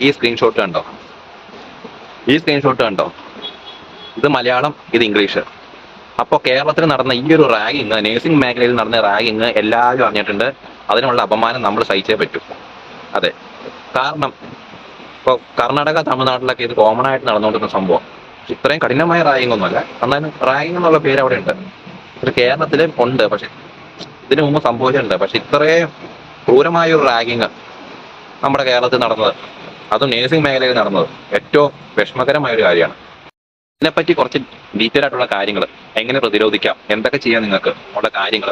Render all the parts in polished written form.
ഈ സ്ക്രീൻഷോട്ട് കണ്ടോ? ഈ സ്ക്രീൻഷോട്ട് കണ്ടോ? ഇത് മലയാളം, ഇത് ഇംഗ്ലീഷ്. അപ്പോൾ കേരളത്തിൽ നടന്ന ഈ ഒരു റാഗിങ്, നേഴ്സിംഗ് മേഖലയിൽ നടന്ന റാഗിങ് എല്ലാവരും അറിഞ്ഞിട്ടുണ്ട്. അതിനുള്ള അപമാനം നമ്മൾ സഹിച്ചേ പറ്റൂ. അതെ, കാരണം ഇപ്പോൾ കർണാടക, തമിഴ്നാട്ടിലൊക്കെ ഇത് കോമൺ ആയിട്ട് നടന്നുകൊണ്ടിരുന്ന സംഭവം. ഇത്രയും കഠിനമായ റാഗിങ് ഒന്നുമല്ല, എന്നാലും റാഗിങ് എന്നുള്ള പേര് അവിടെ ഉണ്ട്. ഇത് കേരളത്തിലും ഉണ്ട്, പക്ഷെ ഇതിനു മുമ്പ് സംഭവിച്ചിട്ടുണ്ട്. പക്ഷെ ഇത്രയും ക്രൂരമായ ഒരു റാഗിങ് നമ്മുടെ കേരളത്തിൽ നടന്നത്, അതും നേഴ്സിംഗ് മേഖലയിൽ നടന്നത്, ഏറ്റവും വിഷമകരമായ ഒരു കാര്യമാണ്. ഇതിനെപ്പറ്റി കുറച്ച് ഡീറ്റെയിൽ ആയിട്ടുള്ള കാര്യങ്ങൾ, എങ്ങനെ പ്രതിരോധിക്കാം, എന്തൊക്കെ ചെയ്യാം നിങ്ങൾക്ക് ഉള്ള കാര്യങ്ങൾ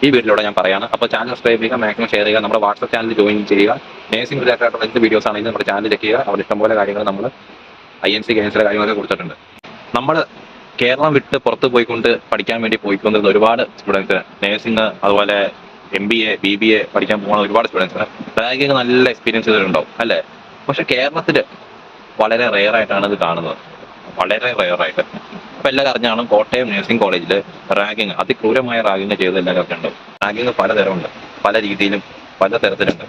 ഈ വീഡിയോയിലൂടെ ഞാൻ പറയാണ്. അപ്പോൾ ചാനൽ സബ്സ്ക്രൈബ് ചെയ്യുക, മാക്സിമം ഷെയർ ചെയ്യുക, നമ്മുടെ വാട്സ്ആപ്പ് ചാനൽ ജോയിൻ ചെയ്യുക. നേഴ്സിംഗ് റിലേറ്റഡ് ആയിട്ടുള്ള എന്ത് വീഡിയോസ് ആണെങ്കിലും നമ്മുടെ ചാനൽ ചെക്ക് ചെയ്യുക. അവിടെ ഇഷ്ടംപോലെ കാര്യങ്ങൾ നമ്മൾ INC ഗെയിംസിലെ കാര്യങ്ങളൊക്കെ കൊടുത്തിട്ടുണ്ട്. നമ്മൾ കേരളം വിട്ട് പുറത്ത് പോയിക്കൊണ്ട് പഠിക്കാൻ വേണ്ടി പോയിക്കൊണ്ടിരുന്ന ഒരുപാട് സ്റ്റുഡൻസ്, നേഴ്സിംഗ് അതുപോലെ MBA BBA പഠിക്കാൻ പോകുന്ന ഒരുപാട് സ്റ്റുഡൻസിന് റാഗിങ് നല്ല എക്സ്പീരിയൻസ് ചെയ്തിട്ടുണ്ടാവും അല്ലേ? പക്ഷെ കേരളത്തിൽ വളരെ റെയർ ആയിട്ടാണ് ഇത് കാണുന്നത്, വളരെ റെയറായിട്ട്. അപ്പൊ എല്ലാവരും അറിഞ്ഞാണ് കോട്ടയം നഴ്സിംഗ് കോളേജിൽ റാഗിങ്, അതിക്രൂരമായ റാഗിങ് ചെയ്ത് എല്ലാവരും ഉണ്ട്. റാഗിങ് പലതരമുണ്ട്, പല രീതിയിലും പല തരത്തിലുണ്ട്.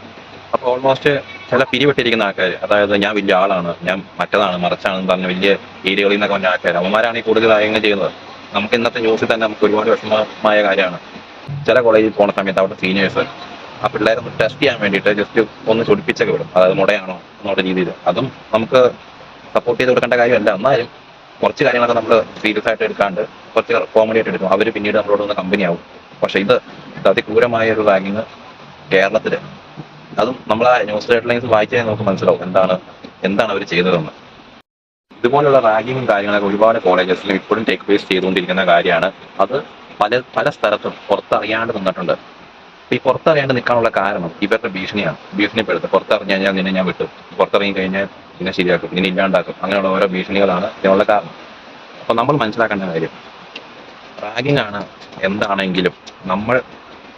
അപ്പോൾ ഓൾമോസ്റ്റ് ചില പിരിവിട്ടിരിക്കുന്ന ആൾക്കാർ, അതായത് ഞാൻ വലിയ ആളാണ്, ഞാൻ മറ്റതാണ് മറിച്ചാണെന്ന് പറഞ്ഞ വലിയ ഏരിയകളിൽ നിന്നൊക്കെ വന്ന ആൾക്കാർ, അവന്മാരാണ് ഈ കൂടുതൽ റാഗിങ് ചെയ്യുന്നത്. നമുക്ക് ഇന്നത്തെ ന്യൂസിൽ തന്നെ നമുക്ക് ഒരുപാട് വിഷമമായ കാര്യമാണ്. ചില കോളേജിൽ പോകുന്ന സമയത്ത് അവിടെ സീനിയേഴ്സ് ആ പിള്ളേരെ ഒന്ന് ടെസ്റ്റ് ചെയ്യാൻ വേണ്ടിയിട്ട് ജസ്റ്റ് ഒന്ന് ചൊടിപ്പിച്ചൊക്കെ വിടും, അതായത് മുടയാണോ എന്നുള്ള രീതിയിൽ. അതും നമുക്ക് സപ്പോർട്ട് ചെയ്ത് കൊടുക്കേണ്ട കാര്യമല്ല. എന്നാലും കുറച്ച് കാര്യങ്ങളൊക്കെ നമ്മൾ സീരിയസ് ആയിട്ട് എടുക്കാണ്ട് കുറച്ച് കോമഡി ആയിട്ട് എടുക്കും. അവർ പിന്നീട് നമ്മളോട് ഒന്ന് കമ്പനി ആവും. പക്ഷെ ഇത് അതിക്രൂരമായ ഒരു റാഗിങ് കേരളത്തിൽ, അതും നമ്മൾ ആ ന്യൂസ് ഹെഡ്ലൈൻസ് വായിച്ചാൽ നമുക്ക് മനസ്സിലാവും എന്താണ് അവർ ചെയ്തതെന്ന്. ഇതുപോലുള്ള റാഗിങ്ങും കാര്യങ്ങളൊക്കെ ഒരുപാട് കോളേജസിലും ഇപ്പോഴും ടേക്ക് പ്ലേസ് ചെയ്തുകൊണ്ടിരിക്കുന്ന കാര്യമാണ്. അത് പല സ്ഥലത്തും പുറത്തറിയാണ്ട് നിന്നിട്ടുണ്ട്. ഈ പുറത്തറിയാണ്ട് നിൽക്കാനുള്ള കാരണം ഇവരുടെ ഭീഷണിയാണ്. ഭീഷണിപ്പെടുത്ത് പുറത്തറിഞ്ഞു കഴിഞ്ഞാൽ നിന്നെ ഞാൻ വിട്ടു, പുറത്തിറങ്ങി കഴിഞ്ഞാൽ നിന്നെ ശരിയാക്കും, നിന്നെ ഇല്ലാണ്ടാക്കും, അങ്ങനെയുള്ള ഓരോ ഭീഷണികളാണ് ഇതിനുള്ള കാരണം. അപ്പൊ നമ്മൾ മനസ്സിലാക്കേണ്ട കാര്യം, റാഗിങ് ആണ് എന്താണെങ്കിലും നമ്മൾ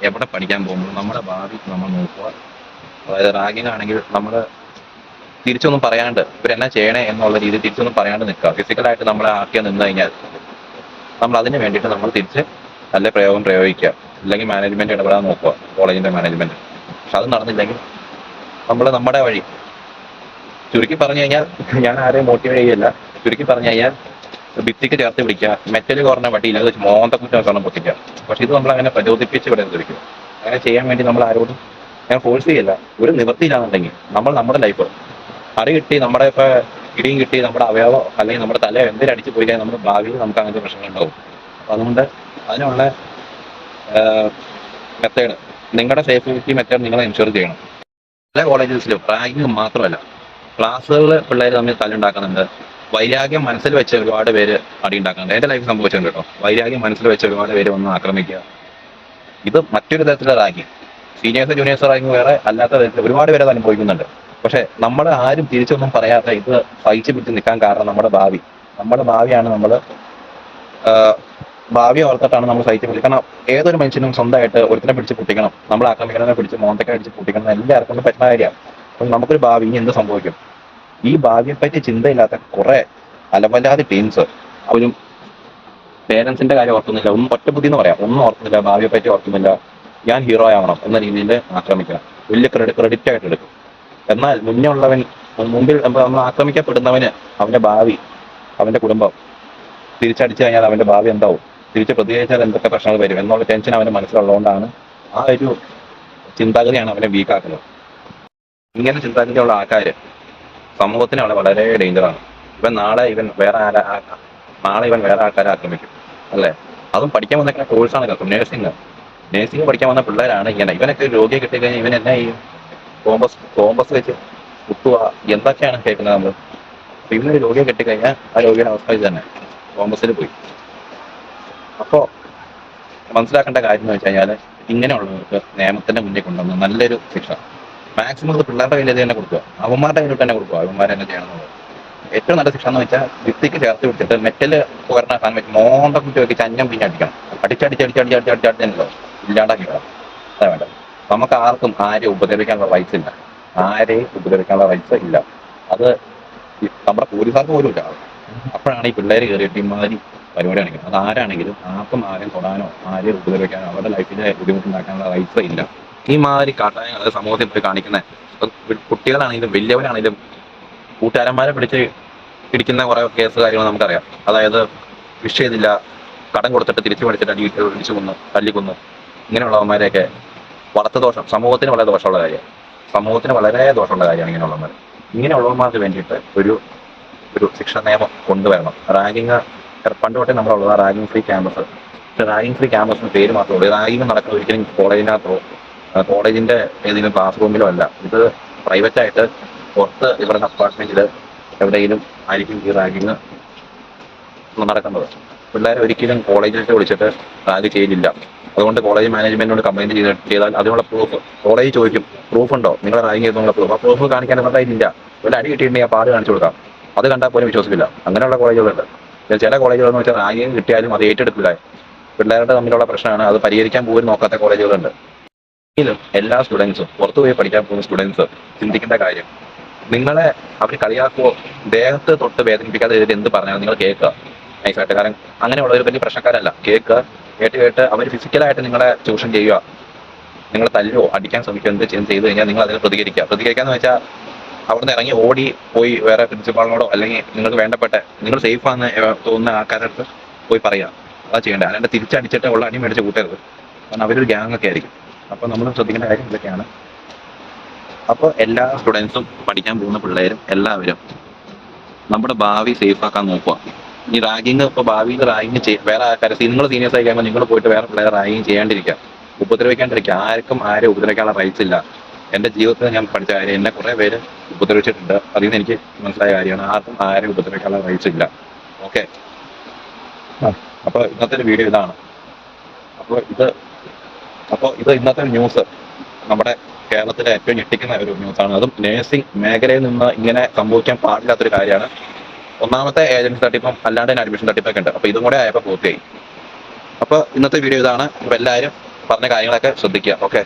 എവിടെ പഠിക്കാൻ പോകുമ്പോൾ നമ്മുടെ ഭാവി നമ്മൾ നോക്കുക. അതായത് റാഗിങ് ആണെങ്കിൽ നമ്മൾ തിരിച്ചൊന്നും പറയാണ്ട് ഇവരെന്നാ ചെയ്യണേ എന്നുള്ള രീതിയിൽ തിരിച്ചൊന്നും പറയാണ്ട് നിൽക്കുക. ഫിസിക്കലായിട്ട് നമ്മളെ ആക്കിയാൽ നിന്ന് കഴിഞ്ഞാൽ നമ്മൾ അതിന് വേണ്ടിയിട്ട് നമ്മൾ തിരിച്ച് നല്ല പ്രയോഗം പ്രയോഗിക്കുക. അല്ലെങ്കിൽ മാനേജ്മെന്റ് ഇടപെടാൻ നോക്കുക, കോളേജിന്റെ മാനേജ്മെന്റ്. പക്ഷെ അത് നടന്നില്ലെങ്കിൽ നമ്മൾ നമ്മുടെ വഴി. ചുരുക്കി പറഞ്ഞു കഴിഞ്ഞാൽ, ഞാൻ ആരെയും മോട്ടിവേറ്റ് ചെയ്യല്ല, ചുരുക്കി പറഞ്ഞു കഴിഞ്ഞാൽ ഭിത്തിക്ക് ചേർത്ത് പിടിക്കുക, മെറ്റൽ കുറഞ്ഞ വട്ടിയിൽ അത് വെച്ച് മോന്തക്കുറ്റം പൊട്ടിക്കുക. പക്ഷെ ഇത് നമ്മൾ അങ്ങനെ പ്രചോദിപ്പിച്ച് വിടരുതിരിക്കും. അങ്ങനെ ചെയ്യാൻ വേണ്ടി നമ്മൾ ആരോടും ഞാൻ ഫോഴ്സ് ചെയ്യല്ല. ഒരു നിവൃത്തിയില്ലാന്നുണ്ടെങ്കിൽ നമ്മൾ നമ്മുടെ ലൈഫ് അടി കിട്ടി, നമ്മുടെ ഇപ്പൊ ഇടിയും കിട്ടി, നമ്മുടെ അവയവോ അല്ലെങ്കിൽ നമ്മുടെ തല എന്തെങ്കിലും അടിച്ചു പോയി കഴിഞ്ഞാൽ നമ്മുടെ ഭാവിയിൽ നമുക്ക് അങ്ങനത്തെ പ്രശ്നങ്ങൾ ഉണ്ടാവും. അപ്പൊ അതുകൊണ്ട് അതിനുള്ള മെത്തേഡ്, നിങ്ങളുടെ സേഫ്റ്റി മെത്തേഡ് നിങ്ങൾ എൻഷുർ ചെയ്യണം. പല കോളേജസിലും റാഗിങ് മാത്രമല്ല, ക്ലാസ്സുകൾ പിള്ളേർ തമ്മിൽ തല്ലുണ്ടാക്കുന്നുണ്ട്. വൈരാഗ്യം മനസ്സിൽ വെച്ച ഒരുപാട് പേര് അടി ഉണ്ടാക്കുന്നുണ്ട്. എൻ്റെ ലൈഫ് സംഭവിച്ചിട്ടുണ്ട് കേട്ടോ. വൈരാഗ്യം മനസ്സിൽ വെച്ച ഒരുപാട് പേര് വന്ന് ആക്രമിക്കുക. ഇത് മറ്റൊരു തരത്തിലുള്ള റാഗിങ്. സീനിയേഴ്സ് ജൂനിയേഴ്സ് റാഗിങ് വേറെ, അല്ലാത്ത തരത്തിൽ ഒരുപാട് പേര് അത് അനുഭവിക്കുന്നുണ്ട്. പക്ഷെ നമ്മൾ ആരും തിരിച്ചൊന്നും പറയാത്ത ഇത് സഹിച്ചു പിടിച്ച് നിൽക്കാൻ കാരണം നമ്മുടെ ഭാവിയാണ്. ഭാവി ഓർത്തിട്ടാണ് നമ്മൾ സഹിച്ചു പിടിക്കുക. കാരണം ഏതൊരു മനുഷ്യനും സ്വന്തമായിട്ട് ഒരുത്തിനെ പിടിച്ച് പൊട്ടിക്കണം, നമ്മൾ ആക്രമിക്കണതിനെ പിടിച്ച് മോന്തക്കെ അടിച്ച് പൊട്ടിക്കണം, എല്ലാവർക്കും കൊണ്ട് പറ്റുന്ന കാര്യമാണ്. അപ്പം നമുക്കൊരു ഭാവി, ഇനി എന്ത് സംഭവിക്കും? ഈ ഭാവിയെപ്പറ്റി ചിന്തയില്ലാത്ത കുറെ അലവലാതി ടീംസ്, അവരും പേരൻസിന്റെ കാര്യം ഓർക്കുന്നില്ല, ഒന്നും ഒറ്റ ബുദ്ധി എന്ന് പറയാം, ഒന്നും ഓർക്കുന്നില്ല, ഭാവിയെപ്പറ്റി ഓർക്കുന്നില്ല. ഞാൻ ഹീറോ ആവണം എന്ന രീതിയിൽ ആക്രമിക്കണം, വലിയ ക്രെഡിറ്റ് ആയിട്ട് എടുക്കും. എന്നാൽ മുമ്പിൽ നമ്മൾ ആക്രമിക്കപ്പെടുന്നവന് അവന്റെ ഭാവി, അവന്റെ കുടുംബം തിരിച്ചടിച്ചു കഴിഞ്ഞാൽ അവന്റെ ഭാവി എന്താവും, തിരിച്ച് പ്രതികരിച്ചാൽ എന്തൊക്കെ പ്രശ്നങ്ങൾ വരും എന്നുള്ള ടെൻഷൻ അവന്റെ മനസ്സിലുള്ളതുകൊണ്ടാണ് ആ ഒരു ചിന്താഗതിയാണ് അവനെ വീക്കാക്കുന്നത്. ഇങ്ങനെ ചിന്താഗതിയുള്ള ആൾക്കാർ സമൂഹത്തിന് അവിടെ വളരെ ഡേഞ്ചറാണ്. നാളെ ഇവൻ വേറെ ആൾക്കാരെ ആക്രമിക്കും അല്ലേ? അതും പഠിക്കാൻ വന്ന കോഴ്സാണ് കേട്ടോ നേഴ്സിംഗ് പഠിക്കാൻ വന്ന പിള്ളേരാണ് ഇങ്ങനെ. ഇവനൊക്കെ രോഗിയെ കിട്ടിക്കഴിഞ്ഞാൽ ഇവൻ എന്നാ ചെയ്യും? കോമ്പസ് വെച്ച് കുത്തുക, എന്തൊക്കെയാണ് കേൾക്കുന്നത് നമ്മൾ. അപ്പൊ ഇവനൊരു രോഗിയെ കിട്ടിക്കഴിഞ്ഞാൽ ആ രോഗിയുടെ അവസ്ഥ ഇത് തന്നെ, കോമ്പസിൽ പോയി. അപ്പോൾ മനസ്സിലാക്കേണ്ട കാര്യം എന്ന് വെച്ച് കഴിഞ്ഞാൽ, ഇങ്ങനെയുള്ളവർക്ക് നിയമത്തിന്റെ മുന്നിൽ കൊണ്ടുവന്ന് നല്ലൊരു ശിക്ഷ മാക്സിമം അത് പിള്ളേരുടെ കയ്യിൽ തന്നെ കൊടുക്കുക, അവന്മാരുടെ കയ്യിൽ തന്നെ കൊടുക്കുക, അവന്മാരെ തന്നെ ചെയ്യണമെന്നുള്ളത്. ഏറ്റവും നല്ല ശിക്ഷ എന്ന് വെച്ചാൽ ഭിത്തിക്ക് ചേർത്ത് വിട്ടിട്ട് മെറ്റല് കോരണാക്കാൻ പറ്റും, മോന്ത കുറ്റി വെച്ച് അന്നം പിന്നെ അടിക്കണം. അടിച്ചടിച്ചടിച്ചടിച്ചടിച്ചടിച്ചോ ഇല്ലാണ്ടാക്കി കളാം. അതാ വേണ്ട. നമുക്ക് ആരെയും ഉപദ്രവിക്കാനുള്ള റൈറ്റ്സ് ഇല്ല. അത് നമ്മുടെ പോലീസുകാർക്ക് പോലും ഇല്ല. അപ്പോഴാണ് ഈ പിള്ളേർ കയറിയിട്ട് ഇമാതിരി പരിപാടി കാണിക്കുന്നത്. അത് ആരാണെങ്കിലും ആരെയും തൊടാനോ ആരെയും ഉപദ്രവിക്കാനോ അവരുടെ ലൈഫിലെ ബുദ്ധിമുട്ടുണ്ടാക്കാനുള്ള റൈറ്റ്സ് ഇല്ല. ഈ മാതിരി കാട്ടായങ്ങൾ സമൂഹത്തിൽ പോയി കാണിക്കുന്ന കുട്ടികളാണെങ്കിലും വലിയവരാണെങ്കിലും കൂട്ടുകാരന്മാരെ പിടിച്ച് ഇടിക്കുന്ന കുറെ കേസ് കാര്യങ്ങൾ നമുക്കറിയാം. അതായത് വിഷ് ചെയ്തില്ല, കടം കൊടുത്തിട്ട് തിരിച്ചു മേടിച്ചിട്ട് ഇടിച്ചു കൊന്നു, തല്ലിക്കൊന്നു, ഇങ്ങനെയുള്ളവന്മാരെയൊക്കെ വളർത്തു ദോഷം, സമൂഹത്തിന് വളരെ ദോഷമുള്ള കാര്യമാണ്. സമൂഹത്തിന് വളരെ ദോഷമുള്ള കാര്യമാണ് ഇങ്ങനെയുള്ളവന്മാർ. ഇങ്ങനെയുള്ളവന്മാർക്ക് വേണ്ടിയിട്ട് ഒരു ഒരു ശിക്ഷ നിയമം കൊണ്ടുവരണം. റാഗിങ് പണ്ട് തൊട്ടേ നമ്മളുള്ളത് ragging free campus. Ragging free ക്യാമ്പസിന് പേര് മാത്രമേ ഉള്ളൂ. റാഗിങ് നടക്കുന്നത് ഒരിക്കലും കോളേജിനകത്തോ കോളേജിന്റെ ഏതെങ്കിലും ക്ലാസ് റൂമിലോ അല്ല. ഇത് പ്രൈവറ്റ് ആയിട്ട് പുറത്ത് ഇവരുടെ അപ്പാർട്ട്മെന്റിൽ എവിടെയെങ്കിലും ആയിരിക്കും ഈ റാഗിങ് നടക്കുന്നത്. പിള്ളേരെ ഒരിക്കലും കോളേജിലേക്ക് വിളിച്ചിട്ട് റാഗ് ചെയ്തില്ല. അതുകൊണ്ട് കോളേജ് മാനേജ്മെന്റിനോട് കംപ്ലൈന്റ് ചെയ്താൽ അതിനുള്ള പ്രൂഫ് കോളേജ് ചോദിക്കും. പ്രൂഫ് ഉണ്ടോ നിങ്ങൾ റാഗിങ് ചെയ്തെന്നുള്ള പ്രൂഫ്? ആ പ്രൂഫ് കാണിക്കാൻ എന്തായില്ല. ഒരു അടി കിട്ടിയിട്ടുണ്ടെങ്കിൽ ആ പാട് കാണിച്ചു കൊടുക്കാം. അത് കണ്ടാൽ പോലും വിശ്വസിക്കില്ല. അങ്ങനെയുള്ള കോളേജുകളുണ്ട്. ചില കോളേജുകളെന്ന് വെച്ചാൽ റാഗിങ് കിട്ടിയാലും അത് ഏറ്റെടുക്കില്ല. പിള്ളേരുടെ തമ്മിലുള്ള പ്രശ്നമാണ്. അത് പരിഹരിക്കാൻ പോലും നോക്കാത്ത കോളേജുകളുണ്ട്. എങ്കിലും എല്ലാ സ്റ്റുഡൻസും, പുറത്തുപോയി പഠിക്കാൻ പോകുന്ന സ്റ്റുഡൻസ് ചിന്തിക്കേണ്ട കാര്യം, നിങ്ങളെ അവർ കളിയാക്കുവോ ദേഹത്ത് തൊട്ട് വേദനിപ്പിക്കാതെ എന്ത് പറഞ്ഞാലും നിങ്ങൾ കേൾക്കുക നൈസായിട്ട്. കാരണം അങ്ങനെയുള്ള ഒരു വലിയ പ്രശ്നക്കാരല്ല. കേട്ട് അവർ ഫിസിക്കലായിട്ട് നിങ്ങളെ ചൂഷണം ചെയ്യുക, നിങ്ങൾ തല്ലുവോ അടിക്കാൻ ശ്രമിക്കുക, എന്ത് ചെയ്തു കഴിഞ്ഞാൽ നിങ്ങൾ അതിന് പ്രതികരിക്കാന്ന് വെച്ചാൽ അവിടുന്ന് ഇറങ്ങി ഓടി പോയി വേറെ പ്രിൻസിപ്പാളിനോടോ അല്ലെങ്കിൽ നിങ്ങൾക്ക് വേണ്ടപ്പെട്ട നിങ്ങൾ സേഫ് ആണെന്ന് തോന്നുന്ന ആൾക്കാരുടെ അടുത്ത് പോയി പറയാം. അതാ ചെയ്യേണ്ടത്. അല്ലാണ്ട് തിരിച്ചടിച്ചിട്ട് ഉള്ള അടി മേടിച്ച് കൂട്ടരുത്. കാരണം അവരൊരു ഗ്യാങ് ഒക്കെ ആയിരിക്കും. അപ്പോൾ നമ്മൾ ശ്രദ്ധിക്കേണ്ട കാര്യം ഇതൊക്കെയാണ്. അപ്പോൾ എല്ലാ സ്റ്റുഡൻസും, പഠിക്കാൻ പോകുന്ന പിള്ളേരും എല്ലാവരും നമ്മുടെ ഭാവി സേഫ് ആക്കാൻ നോക്കുക. ഈ റാഗിങ് ഇപ്പോൾ ഭാവിയിൽ റാഗിങ് വേറെ ആൾക്കാരെ നിങ്ങൾ സീനിയേഴ്സ് ആയി കഴിയുമ്പോൾ നിങ്ങൾ പോയിട്ട് വേറെ പിള്ളേരെ റാഗിങ് ചെയ്യാണ്ടിരിക്കുക, ഉപദ്രവിക്കാണ്ടിരിക്കുക. ആർക്കും ആരെ ഉപദ്രവിക്കാനുള്ള റൈറ്റ്സ് ഇല്ല. എൻ്റെ ജീവിതത്തിൽ ഞാൻ പഠിച്ച കാര്യം, എന്നെ കുറേ പേര് ഉപദ്രവിച്ചിട്ടുണ്ട്. അതിൽ നിന്ന് എനിക്ക് മനസ്സിലായ കാര്യമാണ്, ആർക്കും ആരെ ഉപദ്രവിക്കാനുള്ള റൈറ്റ്സ് ഇല്ല. ഓക്കെ, അപ്പോൾ ഇന്നത്തെ ഒരു വീഡിയോ ഇതാണ്. അപ്പോൾ ഇത് ഇന്നത്തെ ന്യൂസ് നമ്മുടെ കേരളത്തിലെ ഏറ്റവും ഞെട്ടിക്കുന്ന ഒരു ന്യൂസാണ്. അതും നേഴ്സിംഗ് മേഖലയിൽ നിന്ന് ഇങ്ങനെ സംഭവിക്കാൻ പാടില്ലാത്തൊരു കാര്യമാണ്. ഒന്നാമത്തെ ഏജൻസി തട്ടിപ്പം, അല്ലാണ്ട് തന്നെ അഡ്മിഷൻ തട്ടിപ്പൊക്കെ ഉണ്ട്. അപ്പോൾ ഇതും കൂടെ ആയപ്പോൾ പൂർത്തിയായി. അപ്പോൾ ഇന്നത്തെ വീഡിയോ ഇതാണ്. അപ്പോൾ എല്ലാവരും പറഞ്ഞ കാര്യങ്ങളൊക്കെ ശ്രദ്ധിക്കുക. ഓക്കെ.